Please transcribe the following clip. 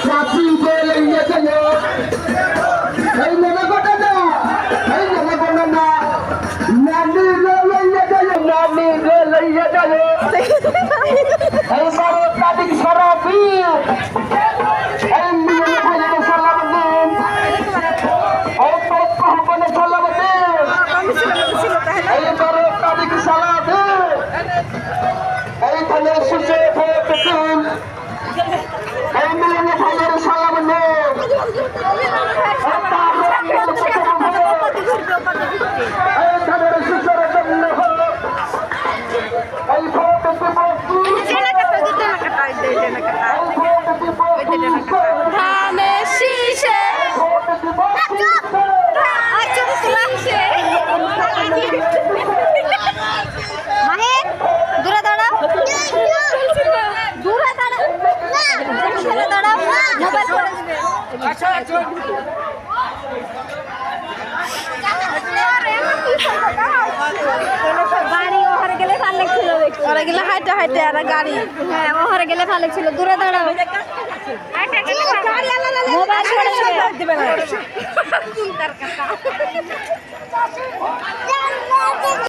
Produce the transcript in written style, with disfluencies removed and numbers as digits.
চাচি বলে গেলো এই নেবে কোটা না এই নেবে কোটা না নানি লইয়া গেল নানি লইয়া গেল এই বড় তাদিক সরাবি এই নিয়ে ভালো সালাম দিন এই পেট কোহনে সালাম দিন এই বড় তাদিক সালাম দিন এই থানে সুসে ভোট দিন এই নিয়ে ভালো সালাম দিন এই থানে সুসের জন্য এই ভোট ধানের শীষে মাহে দূরে দাঁড়াও দূরে দাঁড়াও মোবাইল করে দিবে গাড়ি ওখানে গেলে ভালো লাগছিল ওরা গেলে হাইটে হাইটে আর গাড়ি হ্যাঁ ওখানে গেলে ভালো লাগছিল দূরে দাঁড়াও মোবাইল করে দিবে